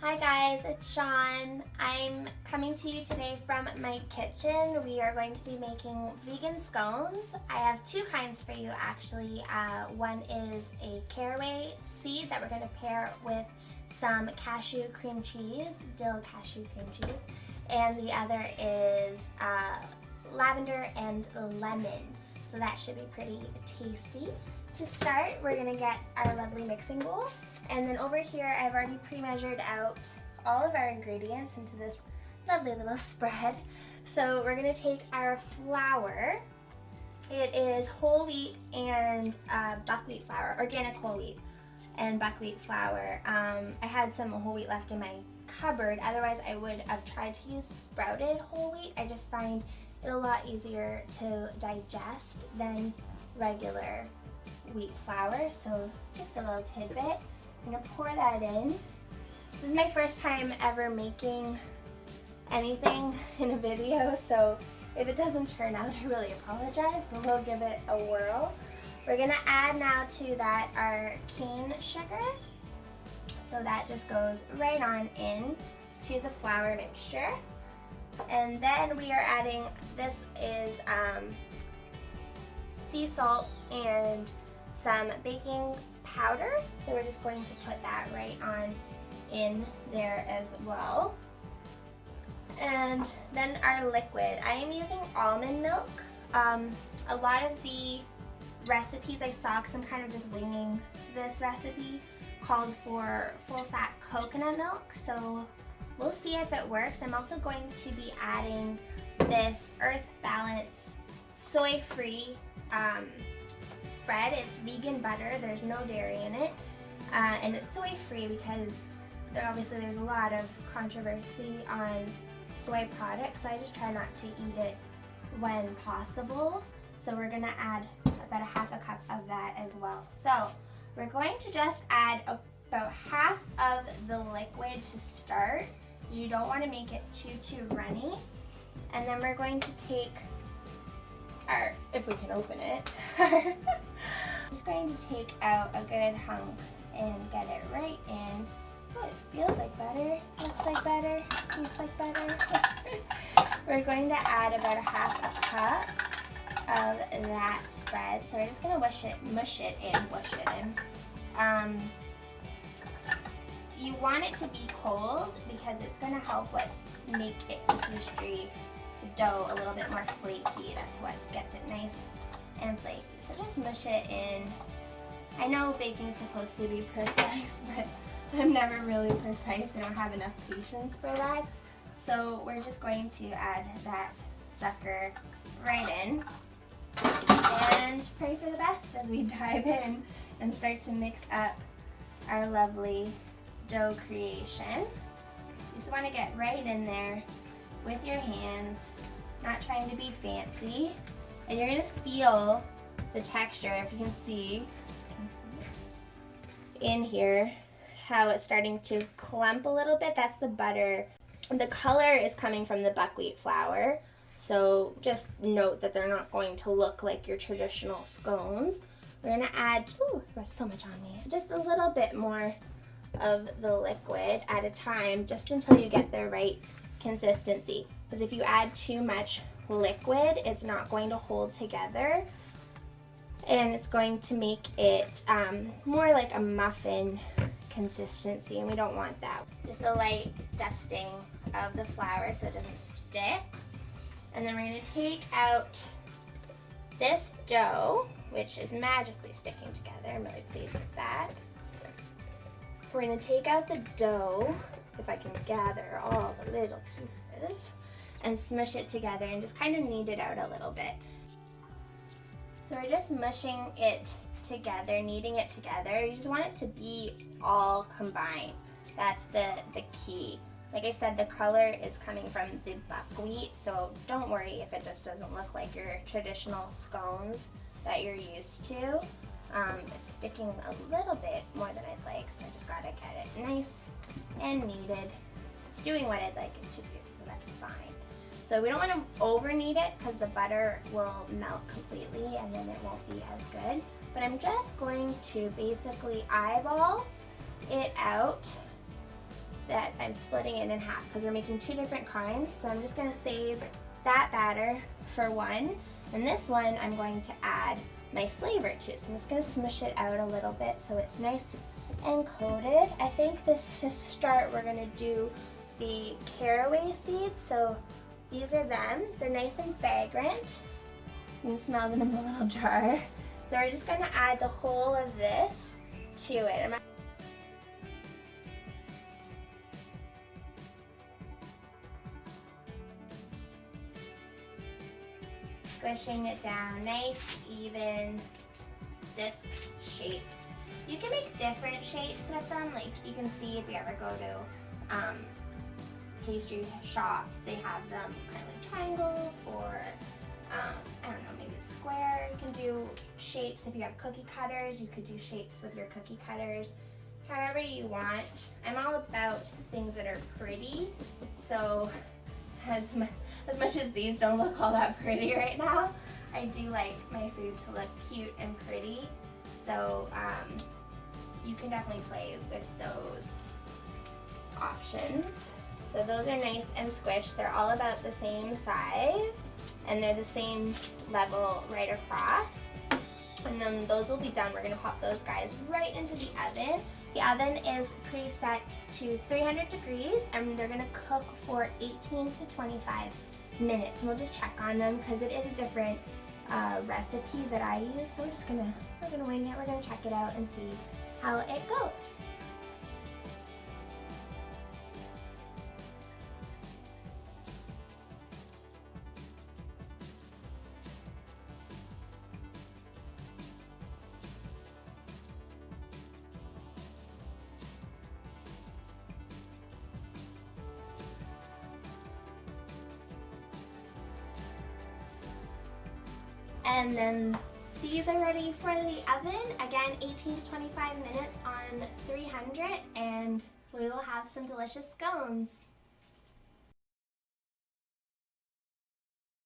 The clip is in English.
Hi guys, it's Sean. I'm coming to you today from my kitchen. We are going to be making vegan scones. I have two kinds for you actually. One is a caraway seed that we're going to pair with some cashew cream cheese, dill cashew cream cheese, and the other is lavender and lemon. So that should be pretty tasty. To start, we're going to get our lovely mixing bowl. And then over here, I've already pre-measured out all of our ingredients into this lovely little spread. So we're going to take our flour. It is whole wheat and buckwheat flour, organic whole wheat and buckwheat flour. I had some whole wheat left in my cupboard. Otherwise, I would have tried to use sprouted whole wheat. I just find it a lot easier to digest than regular wheat flour. So just a little tidbit. I'm going to pour that in. This is my first time ever making anything in a video, so if it doesn't turn out, I really apologize, but we'll give it a whirl. We're going to add now to that our cane sugar. So that just goes right on in to the flour mixture. And then we are adding, this is sea salt and some baking powder, so we're just going to put that right on in there as well. And then our liquid, I am using almond milk. A lot of the recipes I saw, because I'm kind of just winging this recipe, called for full-fat coconut milk, so we'll see if it works. I'm also going to be adding this Earth Balance soy-free spread. It's vegan butter, there's no dairy in it, and it's soy-free because there's a lot of controversy on soy products, so I just try not to eat it when possible. So we're going to add about a half a cup of that as well. So we're going to just add about half of the liquid to start. You don't want to make it too runny. And then we're going to take our, if we can open it, I'm just going to take out a good hunk and get it right in. Oh, it feels like butter, looks like butter, tastes like butter. We're going to add about a half a cup of that spread. So we're just going to mush it in. You want it to be cold because it's going to help with make it pastry dough a little bit more flaky. That's what gets it nice and flaky. So just mush it in. I know baking is supposed to be precise, but I'm never really precise. I don't have enough patience for that. So we're just going to add that sucker right in and pray for the best as we dive in and start to mix up our lovely dough creation. You just want to get right in there with your hands, not trying to be fancy. And you're going to feel the texture, if you can see in here, how it's starting to clump a little bit. That's the butter. The color is coming from the buckwheat flour, so just note that they're not going to look like your traditional scones. We're going to add, ooh, there's so much on me, just a little bit more of the liquid at a time, just until you get the right consistency. Because if you add too much liquid, it's not going to hold together, and it's going to make it more like a muffin consistency, and we don't want that. Just a light dusting of the flour so it doesn't stick. And then we're going to take out this dough, which is magically sticking together. I'm really pleased with that. We're going to take out the dough, if I can gather all the little pieces, and smush it together and just kind of knead it out a little bit. So we're just mushing it together, kneading it together. You just want it to be all combined. That's the key. Like I said, the color is coming from the buckwheat, so don't worry if it just doesn't look like your traditional scones that you're used to. It's sticking a little bit more than I'd like, so I just gotta get it nice and kneaded. It's doing what I'd like it to do, so that's fine. So we don't want to over knead it because the butter will melt completely and then it won't be as good. But I'm just going to basically eyeball it out that I'm splitting it in half because we're making 2 different kinds. So I'm just going to save that batter for one. And this one I'm going to add my flavor to. So I'm just going to smush it out a little bit so it's nice and coated. I think this, to start, we're going to do the caraway seeds. So these are them. They're nice and fragrant. You can smell them in the little jar. So we're just going to add the whole of this to it. Squishing it down, nice, even disc shapes. You can make different shapes with them. Like you can see if you ever go to pastry shops, they have them kind of like triangles or I don't know, maybe a square. You can do shapes if you have cookie cutters. You could do shapes with your cookie cutters, however you want. I'm all about things that are pretty, so as much as these don't look all that pretty right now, I do like my food to look cute and pretty. So you can definitely play with those options. So those are nice and squished. They're all about the same size and they're the same level right across. And then those will be done. We're gonna pop those guys right into the oven. The oven is preset to 300 degrees and they're gonna cook for 18 to 25 minutes. And we'll just check on them because it is a different recipe that I use. So we're gonna wing it. We're gonna check it out and see how it goes. And then these are ready for the oven. Again, 18 to 25 minutes on 300, and we will have some delicious scones.